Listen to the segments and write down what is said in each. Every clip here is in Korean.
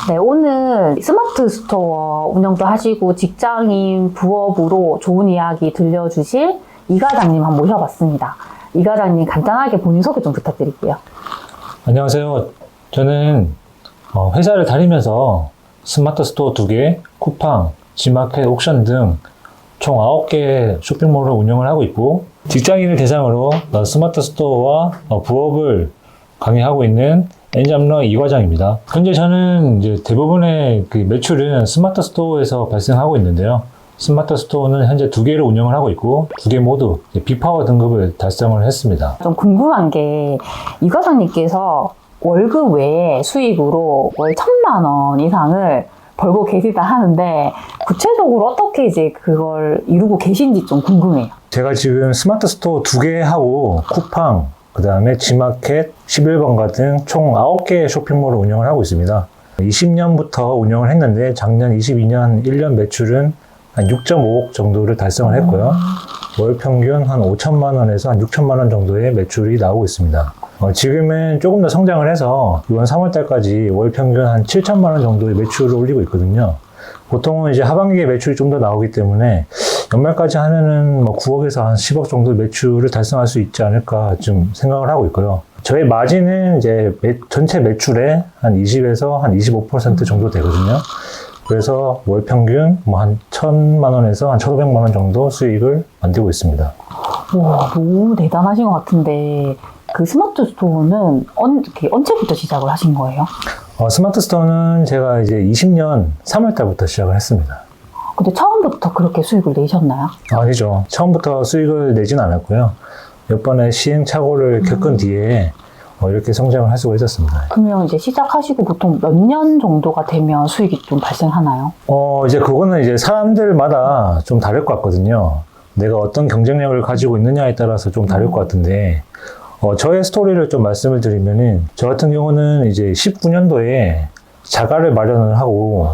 네, 오늘 스마트 스토어 운영도 하시고 직장인 부업으로 좋은 이야기 들려주실 이 과장님 한번 모셔봤습니다. 이 과장님 간단하게 본인 소개 좀 부탁드릴게요. 안녕하세요. 저는 회사를 다니면서 스마트 스토어 2개, 쿠팡, 지마켓, 옥션 등 총 9개의 쇼핑몰을 운영을 하고 있고, 직장인을 대상으로 스마트 스토어와 부업을 강의하고 있는 엔잡러 이 과장입니다. 현재 저는 이제 대부분의 그 매출은 스마트 스토어에서 발생하고 있는데요. 스마트 스토어는 현재 2개를 운영을 하고 있고 2개 모두 B파워 등급을 달성을 했습니다. 좀 궁금한 게 이 과장님께서 월급 외에 수익으로 월 1,000만 원 이상을 벌고 계시다 하는데 구체적으로 어떻게 이제 그걸 이루고 계신지 좀 궁금해요. 제가 지금 스마트 스토어 2개 하고 쿠팡, 그 다음에 지마켓, 11번가 등 총 9개의 쇼핑몰을 운영을 하고 있습니다. 20년부터 운영을 했는데 작년 22년 1년 매출은 한 6.5억 정도를 달성을 했고요. 월 평균 한 5천만 원에서 한 6천만 원 정도의 매출이 나오고 있습니다. 지금은 조금 더 성장을 해서 이번 3월 달까지 월 평균 한 7천만 원 정도의 매출을 올리고 있거든요. 보통은 이제 하반기에 매출이 좀 더 나오기 때문에 연말까지 하면은 뭐 9억에서 한 10억 정도 매출을 달성할 수 있지 않을까 좀 생각을 하고 있고요. 저희 마진은 이제 전체 매출의 한 20에서 한 25% 정도 되거든요. 그래서 월 평균 뭐 한 1,000만 원에서 한 1,500만 원 정도 수익을 만들고 있습니다. 와, 너무 대단하신 것 같은데 그 스마트 스토어는 언제부터 시작을 하신 거예요? 스마트 스토어는 제가 이제 20년 3월 달부터 시작을 했습니다. 근데 처음부터 그렇게 수익을 내셨나요? 아니죠. 처음부터 수익을 내진 않았고요. 몇 번의 시행착오를 겪은 뒤에 이렇게 성장을 할 수가 있었습니다. 그러면 이제 시작하시고 보통 몇 년 정도가 되면 수익이 좀 발생하나요? 이제 그거는 이제 사람들마다 좀 다를 것 같거든요. 내가 어떤 경쟁력을 가지고 있느냐에 따라서 좀 다를 것 같은데, 저의 스토리를 좀 말씀을 드리면은, 저 같은 경우는 이제 19년도에 자가를 마련을 하고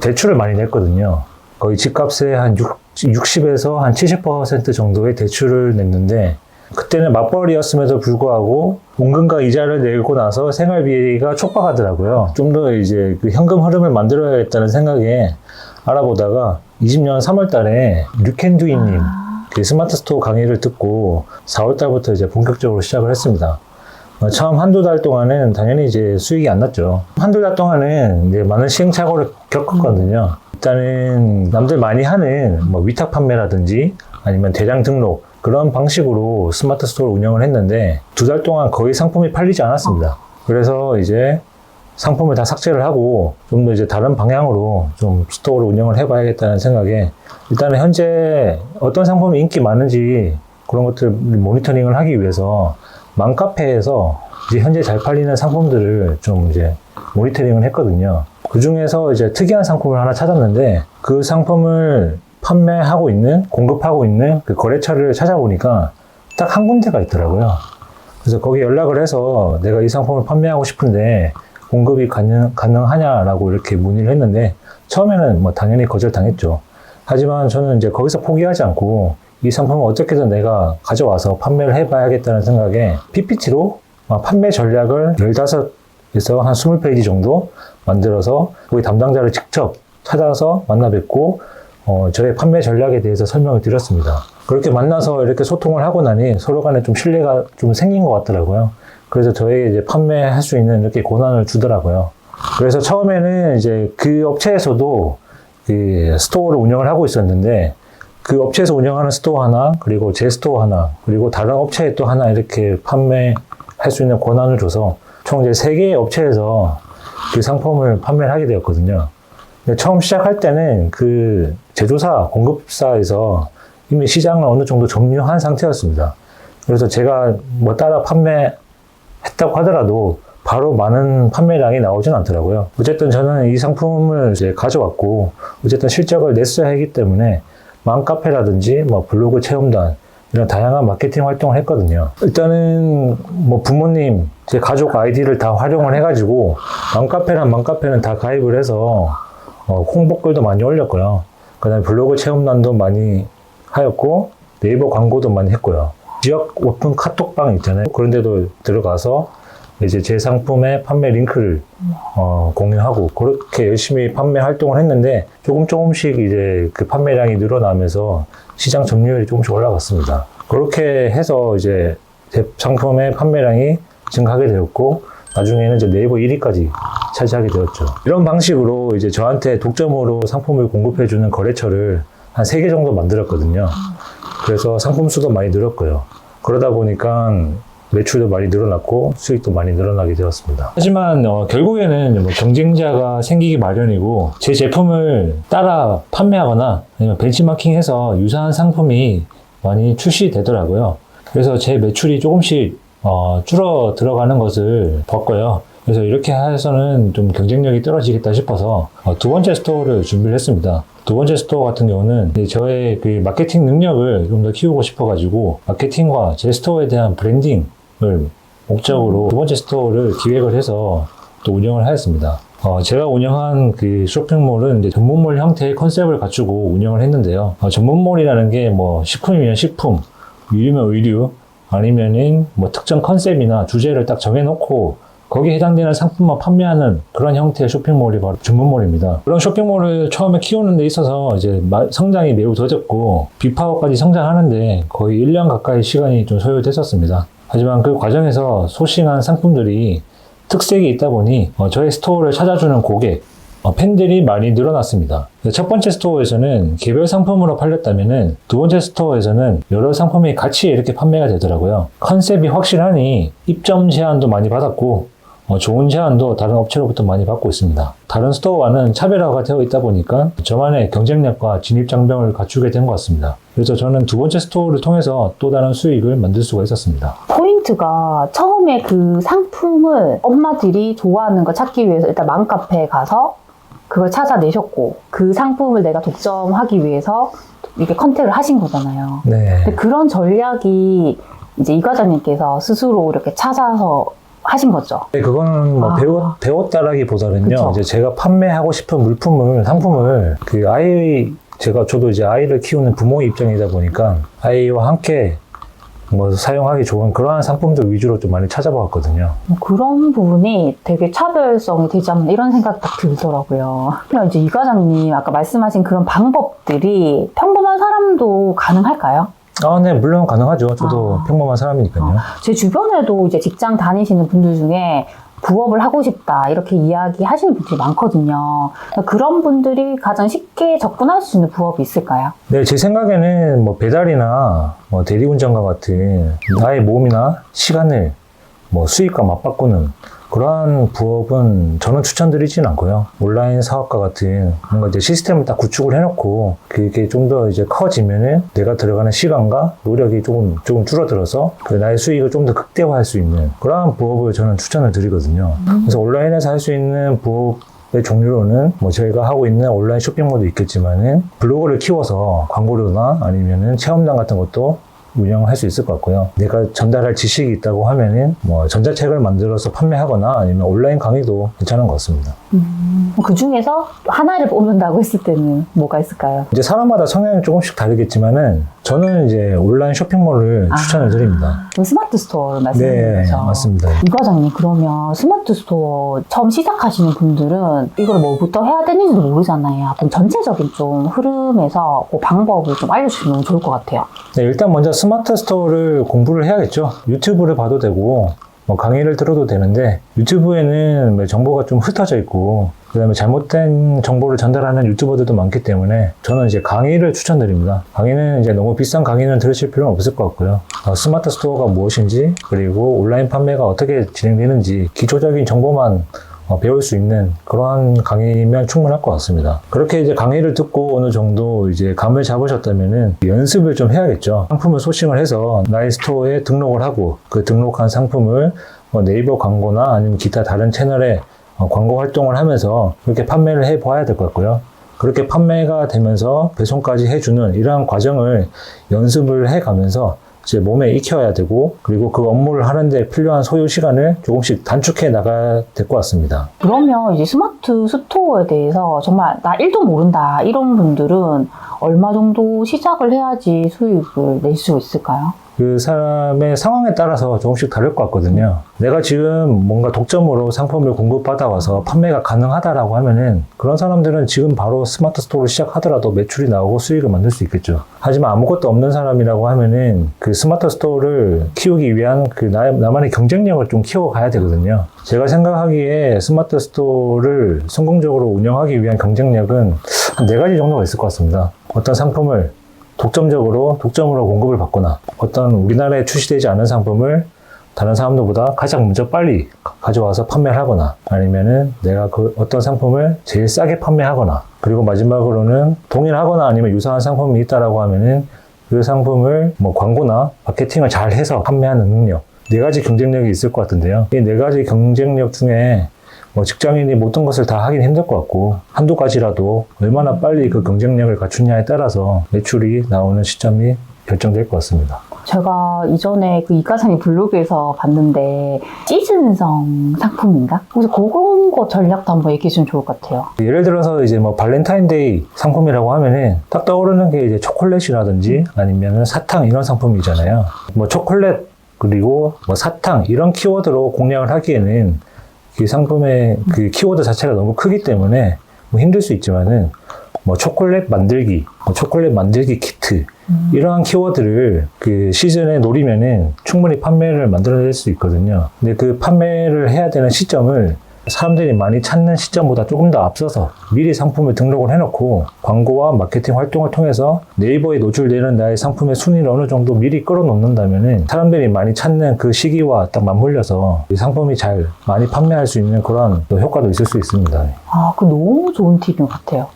대출을 많이 냈거든요. 거의 집값의 한 60에서 한 70% 정도의 대출을 냈는데, 그때는 맞벌이였음에도 불구하고 원금과 이자를 내고 나서 생활비가 촉박하더라고요. 좀 더 이제 그 현금 흐름을 만들어야겠다는 생각에 알아보다가 20년 3월 달에 류캔두이님 그 스마트 스토어 강의를 듣고 4월 달부터 이제 본격적으로 시작을 했습니다. 처음 한두 달 동안은 당연히 이제 수익이 안 났죠. 한두 달 동안은 이제 많은 시행착오를 겪었거든요. 일단은 남들 많이 하는 뭐 위탁 판매라든지 아니면 대량 등록 그런 방식으로 스마트 스토어를 운영을 했는데 2달 동안 거의 상품이 팔리지 않았습니다. 그래서 이제 상품을 다 삭제를 하고 좀 더 이제 다른 방향으로 좀 스토어를 운영을 해봐야겠다는 생각에 일단은 현재 어떤 상품이 인기 많은지 그런 것들을 모니터링을 하기 위해서 맘카페에서 이제 현재 잘 팔리는 상품들을 좀 이제 모니터링을 했거든요. 그 중에서 이제 특이한 상품을 하나 찾았는데 그 상품을 판매하고 있는, 공급하고 있는 그 거래처를 찾아보니까 딱 한 군데가 있더라고요. 그래서 거기 연락을 해서 내가 이 상품을 판매하고 싶은데 공급이 가능하냐라고 이렇게 문의를 했는데 처음에는 뭐 당연히 거절당했죠. 하지만 저는 이제 거기서 포기하지 않고 이 상품을 어떻게든 내가 가져와서 판매를 해봐야겠다는 생각에 PPT로 판매 전략을 15에서 한 20페이지 정도 만들어서 거기 담당자를 직접 찾아서 만나 뵙고 저의 판매 전략에 대해서 설명을 드렸습니다. 그렇게 만나서 이렇게 소통을 하고 나니 서로 간에 좀 신뢰가 좀 생긴 것 같더라고요. 그래서 저에게 이제 판매할 수 있는 이렇게 권한을 주더라고요. 그래서 처음에는 이제 그 업체에서도 그 스토어를 운영을 하고 있었는데 그 업체에서 운영하는 스토어 하나, 그리고 제 스토어 하나, 그리고 다른 업체에 또 하나 이렇게 판매할 수 있는 권한을 줘서 총 이제 3개의 업체에서 그 상품을 판매를 하게 되었거든요. 근데 처음 시작할 때는 그 제조사, 공급사에서 이미 시장을 어느 정도 점유한 상태였습니다. 그래서 제가 뭐 따라 판매했다고 하더라도 바로 많은 판매량이 나오진 않더라고요. 어쨌든 저는 이 상품을 이제 가져왔고, 어쨌든 실적을 냈어야 하기 때문에 맘카페라든지 뭐 블로그 체험단 이런 다양한 마케팅 활동을 했거든요. 일단은 뭐 부모님, 제 가족 아이디를 다 활용을 해가지고 맘카페란 맘카페는 다 가입을 해서 홍보글도 많이 올렸고요. 그 다음에 블로그 체험단도 많이 하였고 네이버 광고도 많이 했고요. 지역 오픈 카톡방 있잖아요. 그런 데도 들어가서 이제 제 상품의 판매 링크를 공유하고 그렇게 열심히 판매 활동을 했는데 조금씩 이제 그 판매량이 늘어나면서 시장 점유율이 조금씩 올라갔습니다. 그렇게 해서 이제 제 상품의 판매량이 증가하게 되었고 나중에는 이제 네이버 1위까지 차지하게 되었죠. 이런 방식으로 이제 저한테 독점으로 상품을 공급해주는 거래처를 한 3개 정도 만들었거든요. 그래서 상품 수도 많이 늘었고요. 그러다 보니까 매출도 많이 늘어났고 수익도 많이 늘어나게 되었습니다. 하지만 결국에는 뭐 경쟁자가 생기기 마련이고 제 제품을 따라 판매하거나 아니면 벤치마킹해서 유사한 상품이 많이 출시되더라고요. 그래서 제 매출이 조금씩 줄어 들어가는 것을 봤고요. 그래서 이렇게 해서는 좀 경쟁력이 떨어지겠다 싶어서 두 번째 스토어를 준비를 했습니다. 두 번째 스토어 같은 경우는 저의 그 마케팅 능력을 좀 더 키우고 싶어가지고 마케팅과 제 스토어에 대한 브랜딩을 목적으로 두 번째 스토어를 기획을 해서 또 운영을 하였습니다. 제가 운영한 그 쇼핑몰은 이제 전문몰 형태의 컨셉을 갖추고 운영을 했는데요. 전문몰이라는 게 뭐 식품이면 식품, 의류면 의류, 아니면은 뭐 특정 컨셉이나 주제를 딱 정해놓고 거기에 해당되는 상품만 판매하는 그런 형태의 쇼핑몰이 바로 전문몰입니다. 그런 쇼핑몰을 처음에 키우는 데 있어서 이제 성장이 매우 더뎠고 빅파워까지 성장하는데 거의 1년 가까이 시간이 좀 소요됐었습니다. 하지만 그 과정에서 소싱한 상품들이 특색이 있다 보니 저의 스토어를 찾아주는 고객, 팬들이 많이 늘어났습니다. 첫 번째 스토어에서는 개별 상품으로 팔렸다면은 두 번째 스토어에서는 여러 상품이 같이 이렇게 판매가 되더라고요. 컨셉이 확실하니 입점 제한도 많이 받았고 좋은 제안도 다른 업체로부터 많이 받고 있습니다. 다른 스토어와는 차별화가 되어 있다 보니까 저만의 경쟁력과 진입장벽을 갖추게 된 것 같습니다. 그래서 저는 두 번째 스토어를 통해서 또 다른 수익을 만들 수가 있었습니다. 포인트가 처음에 그 상품을 엄마들이 좋아하는 걸 찾기 위해서 일단 맘카페에 가서 그걸 찾아내셨고 그 상품을 내가 독점하기 위해서 이렇게 컨택을 하신 거잖아요. 네. 근데 그런 전략이 이제 이 과장님께서 스스로 이렇게 찾아서 하신 거죠. 네, 그거는 뭐 배웠다라기보다는요. 그쵸. 이제 제가 판매하고 싶은 상품을 저도 이제 아이를 키우는 부모의 입장이다 보니까 아이와 함께 뭐 사용하기 좋은 그러한 상품들 위주로 좀 많이 찾아봤거든요. 그런 부분이 되게 차별성이 되지 않나 이런 생각이 딱 들더라고요. 그럼 이제 이 과장님 아까 말씀하신 그런 방법들이 평범한 사람도 가능할까요? 네, 물론 가능하죠. 저도 평범한 사람이니까요. 제 주변에도 이제 직장 다니시는 분들 중에 부업을 하고 싶다 이렇게 이야기 하시는 분들이 많거든요. 그런 분들이 가장 쉽게 접근할 수 있는 부업이 있을까요? 네, 제 생각에는 뭐 배달이나 뭐 대리운전과 같은 나의 몸이나 시간을 뭐 수익과 맞바꾸는 그러한 부업은 저는 추천드리진 않고요. 온라인 사업과 같은 뭔가 이제 시스템을 딱 구축을 해놓고 그게 좀 더 이제 커지면은 내가 들어가는 시간과 노력이 조금 줄어들어서 그 나의 수익을 좀 더 극대화할 수 있는 그러한 부업을 저는 추천을 드리거든요. 그래서 온라인에서 할 수 있는 부업의 종류로는 뭐 저희가 하고 있는 온라인 쇼핑몰도 있겠지만은 블로그를 키워서 광고료나 아니면은 체험단 같은 것도 운영할 수 있을 것 같고요. 내가 전달할 지식이 있다고 하면은 뭐 전자책을 만들어서 판매하거나 아니면 온라인 강의도 괜찮은 것 같습니다. 그 중에서 하나를 뽑는다고 했을 때는 뭐가 있을까요? 이제 사람마다 성향이 조금씩 다르겠지만은 저는 이제 온라인 쇼핑몰을 추천을 드립니다. 그럼 스마트 스토어를 말씀하시는 네, 거죠? 맞습니다. 이 과장님 그러면 스마트 스토어 처음 시작하시는 분들은 이걸 뭐부터 해야 되는지도 모르잖아요. 그럼 전체적인 좀 흐름에서 그 방법을 좀 알려주시면 좋을 것 같아요. 네, 일단 먼저 스마트 스토어를 공부를 해야겠죠. 유튜브를 봐도 되고 뭐 강의를 들어도 되는데 유튜브에는 정보가 좀 흩어져 있고 그 다음에 잘못된 정보를 전달하는 유튜버들도 많기 때문에 저는 이제 강의를 추천드립니다. 강의는 이제 너무 비싼 강의는 들으실 필요는 없을 것 같고요. 스마트 스토어가 무엇인지 그리고 온라인 판매가 어떻게 진행되는지 기초적인 정보만 배울 수 있는 그러한 강의면 충분할 것 같습니다. 그렇게 이제 강의를 듣고 어느 정도 이제 감을 잡으셨다면은 연습을 좀 해야겠죠. 상품을 소싱을 해서 나의 스토어에 등록을 하고 그 등록한 상품을 네이버 광고나 아니면 기타 다른 채널에 광고 활동을 하면서 그렇게 판매를 해 봐야 될 것 같고요. 그렇게 판매가 되면서 배송까지 해주는 이러한 과정을 연습을 해 가면서 제 몸에 익혀야 되고 그리고 그 업무를 하는데 필요한 소요 시간을 조금씩 단축해 나가야 될 것 같습니다. 그러면 이제 스마트 스토어에 대해서 정말 나 1도 모른다 이런 분들은 얼마 정도 시작을 해야지 수익을 낼 수 있을까요? 그 사람의 상황에 따라서 조금씩 다를 것 같거든요. 내가 지금 뭔가 독점으로 상품을 공급받아와서 판매가 가능하다라고 하면은 그런 사람들은 지금 바로 스마트 스토어를 시작하더라도 매출이 나오고 수익을 만들 수 있겠죠. 하지만 아무것도 없는 사람이라고 하면은 그 스마트 스토어를 키우기 위한 그 나만의 경쟁력을 좀 키워가야 되거든요. 제가 생각하기에 스마트 스토어를 성공적으로 운영하기 위한 경쟁력은 한 4가지 정도가 있을 것 같습니다. 어떤 상품을 독점으로 공급을 받거나, 어떤 우리나라에 출시되지 않은 상품을 다른 사람들보다 가장 먼저 빨리 가져와서 판매를 하거나, 아니면은 내가 그 어떤 상품을 제일 싸게 판매하거나, 그리고 마지막으로는 동일하거나 아니면 유사한 상품이 있다라고 하면은 그 상품을 뭐 광고나 마케팅을 잘 해서 판매하는 능력. 4가지 경쟁력이 있을 것 같은데요. 이 4가지 경쟁력 중에 뭐 직장인이 모든 것을 다 하긴 힘들 것 같고, 한두 가지라도 얼마나 빨리 그 경쟁력을 갖추냐에 따라서 매출이 나오는 시점이 결정될 것 같습니다. 제가 이전에 그 이과장님 블로그에서 봤는데 시즌성 상품인가? 혹시 그런 거 전략도 한번 얘기해 주면 좋을 것 같아요. 예를 들어서 이제 뭐 발렌타인데이 상품이라고 하면은 딱 떠오르는 게 이제 초콜릿이라든지 아니면은 사탕 이런 상품이잖아요. 뭐 초콜릿 그리고 뭐 사탕 이런 키워드로 공략을 하기에는 이 상품의 그 키워드 자체가 너무 크기 때문에 뭐 힘들 수 있지만은 뭐 초콜릿 만들기, 뭐 초콜릿 만들기 키트 이러한 키워드를 그 시즌에 노리면은 충분히 판매를 만들어낼 수 있거든요. 근데 그 판매를 해야 되는 시점을 사람들이 많이 찾는 시점보다 조금 더 앞서서 미리 상품을 등록을 해놓고 광고와 마케팅 활동을 통해서 네이버에 노출되는 나의 상품의 순위를 어느 정도 미리 끌어놓는다면은 사람들이 많이 찾는 그 시기와 딱 맞물려서 이 상품이 잘 많이 판매할 수 있는 그런 또 효과도 있을 수 있습니다. 아, 그 너무 좋은 팁인 것 같아요.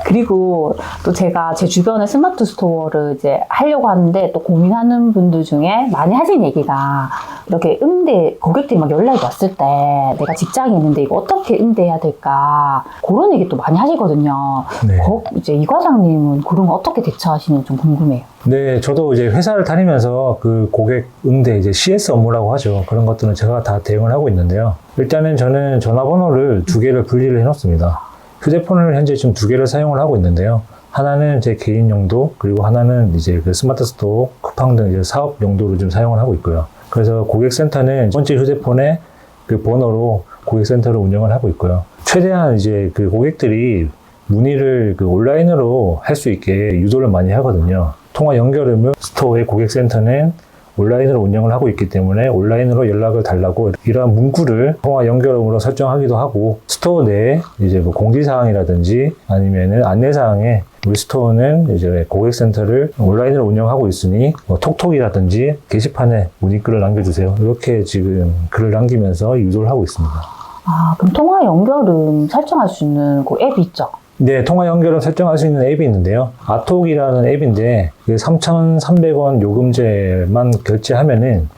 그리고 또 제가 제 주변에 스마트 스토어를 이제 하려고 하는데 또 고민하는 분들 중에 많이 하신 얘기가 이렇게 고객들이 막 연락이 왔을 때 내가 직장에 있는데 이거 어떻게 응대해야 될까 그런 얘기 또 많이 하시거든요. 네. 이제 이 과장님은 그런 거 어떻게 대처하시는지 좀 궁금해요. 네, 저도 이제 회사를 다니면서 그 고객 응대 이제 CS 업무라고 하죠. 그런 것들은 제가 다 대응을 하고 있는데요. 일단은 저는 전화번호를 2개를 분리를 해놓습니다. 휴대폰을 현재 지금 2개를 사용을 하고 있는데요. 하나는 제 개인 용도, 그리고 하나는 이제 그 스마트 스토어, 쿠팡 등 이제 사업 용도로 좀 사용을 하고 있고요. 그래서 고객센터는 첫 번째 휴대폰에 그 번호로 고객센터를 운영을 하고 있고요. 최대한 이제 그 고객들이 문의를 그 온라인으로 할 수 있게 유도를 많이 하거든요. 통화 연결음을 스토어의 고객센터는 온라인으로 운영을 하고 있기 때문에 온라인으로 연락을 달라고 이러한 문구를 통화 연결음으로 설정하기도 하고, 스토어 내에 이제 뭐 공지사항이라든지 아니면은 안내사항에 우리 스토어는 이제 고객센터를 온라인으로 운영하고 있으니 뭐 톡톡이라든지 게시판에 문의글을 남겨주세요. 이렇게 지금 글을 남기면서 유도를 하고 있습니다. 아, 그럼 통화 연결음 설정할 수 있는 그 앱이 있죠? 네, 통화 연결을 설정할 수 있는 앱이 있는데요. 아톡이라는 앱인데 3,300원 요금제만 결제하면은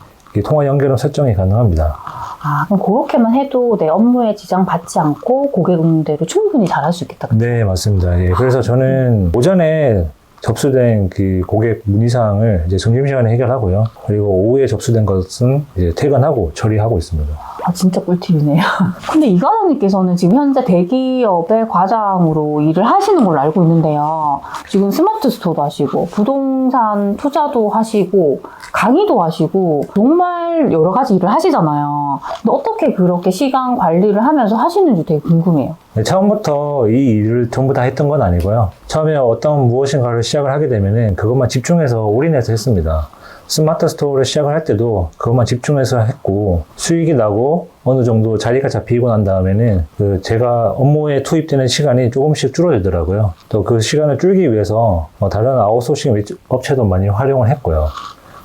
통화 연결은 설정이 가능합니다. 아, 그럼 그렇게만 해도 내 업무에 지장 받지 않고 고객 응대를 충분히 잘할 수 있겠다. 그쵸? 네, 맞습니다. 예, 그래서 저는 오전에 접수된 그 고객 문의사항을 이제 점심시간에 해결하고요. 그리고 오후에 접수된 것은 이제 퇴근하고 처리하고 있습니다. 아, 진짜 꿀팁이네요. 근데 이 과장님께서는 지금 현재 대기업의 과장으로 일을 하시는 걸로 알고 있는데요. 지금 스마트 스토어도 하시고, 부동산 투자도 하시고, 강의도 하시고, 정말 여러 가지 일을 하시잖아요. 근데 어떻게 그렇게 시간 관리를 하면서 하시는지 되게 궁금해요. 네, 처음부터 이 일을 전부 다 했던 건 아니고요. 처음에 어떤 무엇인가를 시작을 하게 되면은 그것만 집중해서 올인해서 했습니다. 스마트 스토어를 시작을 할 때도 그것만 집중해서 했고, 수익이 나고 어느 정도 자리가 잡히고 난 다음에는 제가 업무에 투입되는 시간이 조금씩 줄어들더라고요. 또 그 시간을 줄이기 위해서 다른 아웃소싱 업체도 많이 활용을 했고요.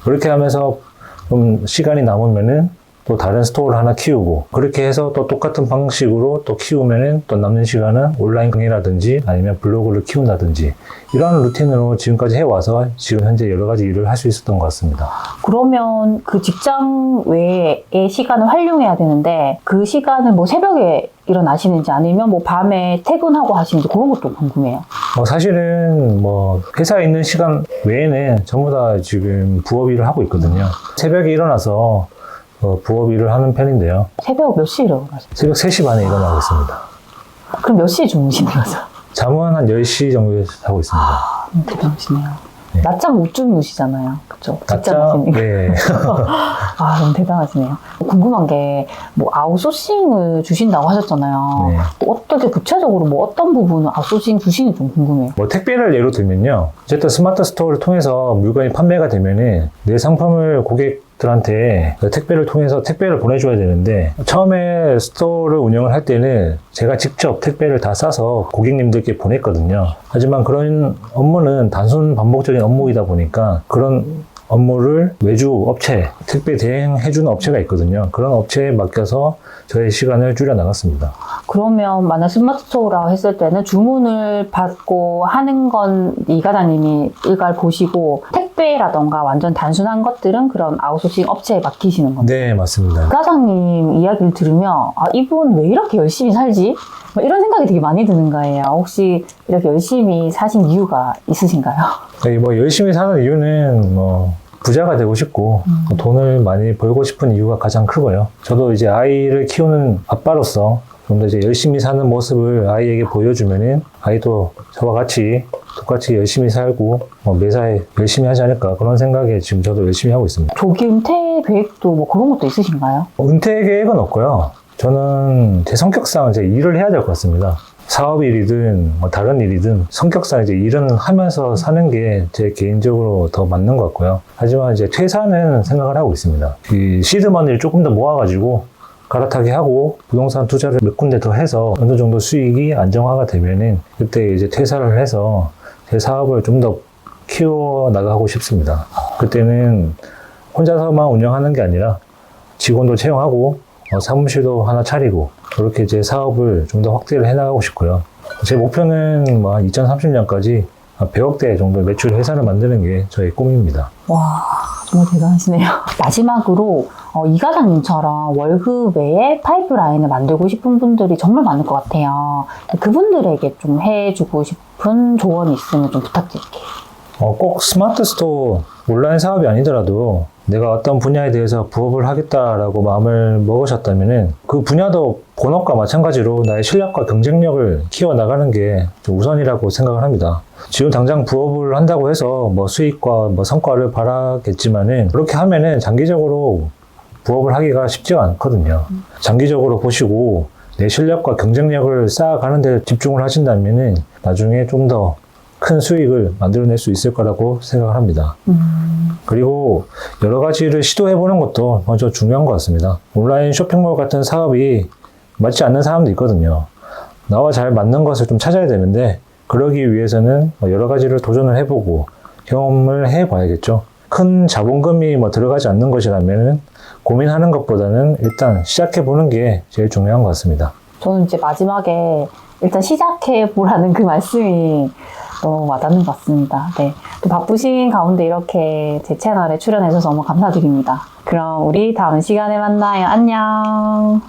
그렇게 하면서 좀 시간이 남으면은 또 다른 스토어를 하나 키우고, 그렇게 해서 또 똑같은 방식으로 또 키우면은 또 남는 시간은 온라인 강의라든지 아니면 블로그를 키운다든지 이런 루틴으로 지금까지 해와서 지금 현재 여러 가지 일을 할 수 있었던 것 같습니다. 그러면 그 직장 외의 시간을 활용해야 되는데 그 시간을 뭐 새벽에 일어나시는지 아니면 뭐 밤에 퇴근하고 하시는지 그런 것도 궁금해요. 사실은 뭐 회사에 있는 시간 외에는 전부 다 지금 부업 일을 하고 있거든요. 새벽에 일어나서 부업 일을 하는 편인데요. 새벽 몇 시에 일어나세요? 새벽 3시 반에 일어나고 있습니다. 그럼 몇 시에 주무시는 거죠? 잠은 한 10시 정도에 자고 있습니다. 대단하시네요. 네. 낮잠 못 주무시잖아요. 그쵸? 낮잠, 네. 아, 너무 대단하시네요. 궁금한 게, 뭐, 아웃소싱을 주신다고 하셨잖아요. 네. 또 어떻게 구체적으로 뭐 어떤 부분을 아웃소싱 주시는지 좀 궁금해요. 뭐 택배를 예로 들면요. 어쨌든 스마트 스토어를 통해서 물건이 판매가 되면은 내 상품을 고객들한테 택배를 통해서 택배를 보내줘야 되는데, 처음에 스토어를 운영을 할 때는 제가 직접 택배를 다 싸서 고객님들께 보냈거든요. 하지만 그런 업무는 단순 반복적인 업무이다 보니까 그런 업무를 외주 업체, 택배 대행해주는 업체가 있거든요. 그런 업체에 맡겨서 저의 시간을 줄여 나갔습니다. 그러면 만약 스마트 스토어라고 했을 때는 주문을 받고 하는 건 이 과장님이 일괄 보시고, 택배라던가 완전 단순한 것들은 그런 아웃소싱 업체에 맡기시는 겁니다. 네, 맞습니다. 이 과장님 이야기를 들으면, 아, 이분 왜 이렇게 열심히 살지? 뭐 이런 생각이 되게 많이 드는 거예요. 혹시 이렇게 열심히 사신 이유가 있으신가요? 네, 뭐 열심히 사는 이유는 뭐 부자가 되고 싶고 돈을 많이 벌고 싶은 이유가 가장 크고요. 저도 이제 아이를 키우는 아빠로서 좀 더 이제 열심히 사는 모습을 아이에게 보여주면은 아이도 저와 같이 똑같이 열심히 살고 매사에 열심히 하지 않을까, 그런 생각에 지금 저도 열심히 하고 있습니다. 조기 은퇴 계획도 뭐 그런 것도 있으신가요? 은퇴 계획은 없고요. 저는 제 성격상 이제 일을 해야 될 것 같습니다. 사업 일이든 뭐 다른 일이든 성격상 이제 일은 하면서 사는 게 제 개인적으로 더 맞는 것 같고요. 하지만 이제 퇴사는 생각을 하고 있습니다. 이 시드머니를 조금 더 모아가지고 갈아타게 하고 부동산 투자를 몇 군데 더 해서 어느 정도 수익이 안정화가 되면은 그때 이제 퇴사를 해서 제 사업을 좀 더 키워 나가고 싶습니다. 그때는 혼자서만 운영하는 게 아니라 직원도 채용하고 사무실도 하나 차리고 그렇게 제 사업을 좀 더 확대를 해나가고 싶고요. 제 목표는 뭐 2030년까지 100억대 정도 매출 회사를 만드는 게 저의 꿈입니다. 와, 정말 대단하시네요. 마지막으로 이 과장님처럼 월급 외에 파이프라인을 만들고 싶은 분들이 정말 많을 것 같아요. 그분들에게 좀 해주고 싶은 조언이 있으면 좀 부탁드릴게요. 꼭 스마트 스토어 온라인 사업이 아니더라도 내가 어떤 분야에 대해서 부업을 하겠다라고 마음을 먹으셨다면은 그 분야도 본업과 마찬가지로 나의 실력과 경쟁력을 키워나가는 게 좀 우선이라고 생각을 합니다. 지금 당장 부업을 한다고 해서 뭐 수익과 뭐 성과를 바라겠지만은 그렇게 하면은 장기적으로 부업을 하기가 쉽지가 않거든요. 장기적으로 보시고 내 실력과 경쟁력을 쌓아가는 데 집중을 하신다면은 나중에 좀 더 큰 수익을 만들어낼 수 있을 거라고 생각을 합니다. 그리고 여러 가지를 시도해보는 것도 먼저 중요한 것 같습니다. 온라인 쇼핑몰 같은 사업이 맞지 않는 사람도 있거든요. 나와 잘 맞는 것을 좀 찾아야 되는데 그러기 위해서는 여러 가지를 도전을 해보고 경험을 해봐야겠죠. 큰 자본금이 들어가지 않는 것이라면 고민하는 것보다는 일단 시작해보는 게 제일 중요한 것 같습니다. 저는 이제 마지막에 일단 시작해보라는 그 말씀이 너무 와닿는 것 같습니다. 네. 또 바쁘신 가운데 이렇게 제 채널에 출연해주셔서 너무 감사드립니다. 그럼 우리 다음 시간에 만나요. 안녕.